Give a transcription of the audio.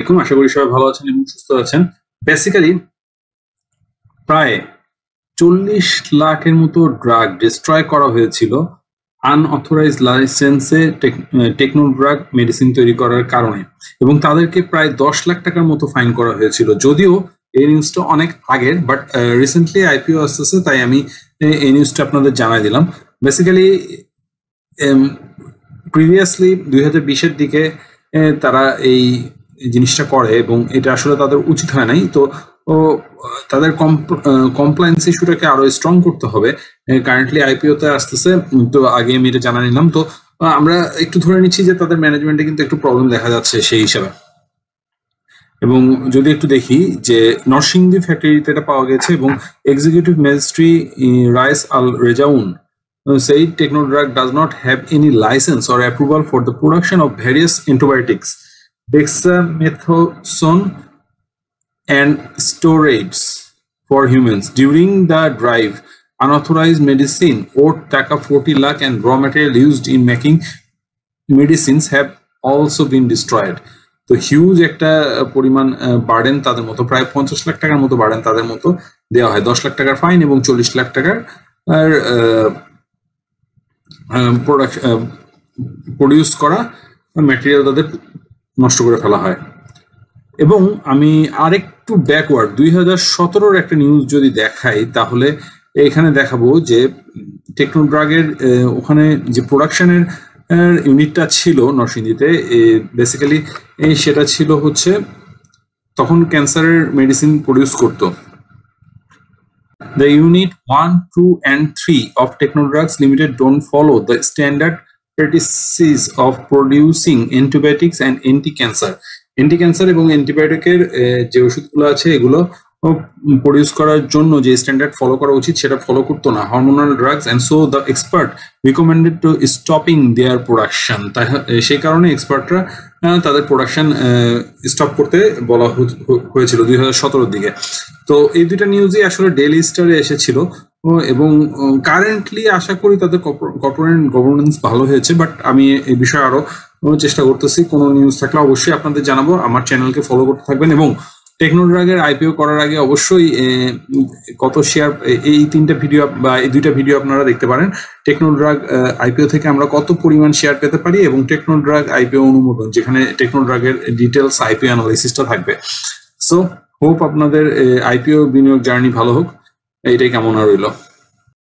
আলাইকুম, আশা করি সবাই ভালো আছেন এবং সুস্থ আছেন। বেসিক্যালি প্রায় 40 লাখের মতো ড্রাগ ডিস্ট্রয় করা হয়েছিল আনঅথরাইজ লাইসেন্সে টেকনো ড্রাগ মেডিসিন তৈরি করার কারণে, এবং তাদেরকে প্রায় 10 লাখ টাকার মতো ফাইন করা হয়েছিল। যদিও এই নিউজটা অনেক আগের, বাট রিসেন্টলি আইপিও আসতেছে, তাই আমি এই নিউজটা আপনাদের জানাই দিলাম। বেসিক্যালি প্রিভিয়াসলি 2020-এর দিকে তারা এই জিনিসটা করে এবং এটা আসলে তাদের উচিত হয় নাই। তো তাদের কমপ্লায়েন্স ইস্যুটাকে আরো স্ট্রং করতে হবে। কারেন্টলি আইপিওতে আসতেছে, তো আগে আমি এটা জানা নিলাম। তো আমরা একটু ধরে নিচ্ছি যে তাদের ম্যানেজমেন্টে কিন্তু একটু প্রবলেম দেখা যাচ্ছে সেই হিসাবে। এবং যদি একটু দেখি যে নরসিংদী ফ্যাক্টরিতে এটা পাওয়া গেছে, এবং executive ম্যাজিস্ট্রি rice Al রেজাউন said Techno Drug does not have any license or approval for the production of various antibiotics, dexamethasone and steroids for humans. During the drive, unauthorized medicine worth taka 40 lakh and raw material used in making medicines have also been destroyed. তো huge একটা পরিমাণ burden তাদের মতো, প্রায় 50 লাখ টাকার মতো burden তাদের মতো দেওয়া হয়। 10 লাখ টাকার ফাইন এবং 40 লাখ টাকার প্রডিউস করা ম্যাটেরিয়াল তাদের নষ্ট করে ফেলা হয়। এবং আমি আরেকটু ব্যাকওয়ার্ড 2017-র একটা নিউজ যদি দেখাই, তাহলে এখানে দেখাবো যে টেকনো ড্রাগের ওখানে যে প্রোডাকশনের ইউনিটটা ছিল নরসিংদীতে, বেসিক্যালি সেটা ছিল হচ্ছে তখন ক্যান্সারের মেডিসিন প্রডিউস করতো। The Unit 1, 2, and 3 of Techno Drugs Limited don't follow the standard practices of producing antibiotics and anti-cancer. Anti-cancer এবং অ্যান্টিবায়োটিকের যে ওষুধগুলো আছে এগুলো প্রডিউস করার জন্য যে স্ট্যান্ডার্ড ফলো করা উচিত সেটা ফলো করতো না, hormonal drugs, and so the expert recommended to stopping their production. তাই সেই কারণে এক্সপার্টরা তাদের প্রোডাকশন স্টপ করতে বলা হয়েছিল 2017-র দিকে। তো এই দুইটা নিউজই আসলে ডেইলি স্টারে এসেছিল, এবং কারেন্টলি আশা করি তাদের কর্পোরেট গভর্নেন্স ভালো হয়েছে। বাট আমি এই বিষয়ে আরো চেষ্টা করতেছি, কোনো নিউজ থাকলে অবশ্যই আপনাদের জানাবো। আমার চ্যানেলকে ফলো করতে থাকবেন, এবং টেকনো ড্রাগের আইপিও করার আগে অবশ্যই কত শেয়ার, এই 3টা ভিডিও বা এই 2টা ভিডিও আপনারা দেখতে পারেন। টেকনো ড্রাগ আইপিও থেকে আমরা কত পরিমাণ শেয়ার পেতে পারি, এবং টেকনো ড্রাগ আইপিও অনুমোদন, যেখানে টেকনো ড্রাগের ডিটেলস আইপিও অ্যানালাইসিসটা থাকবে। সো হোপ আপনাদের আইপিও বিনিয়োগ জার্নি ভালো হোক, এইটাই কামনা রইল।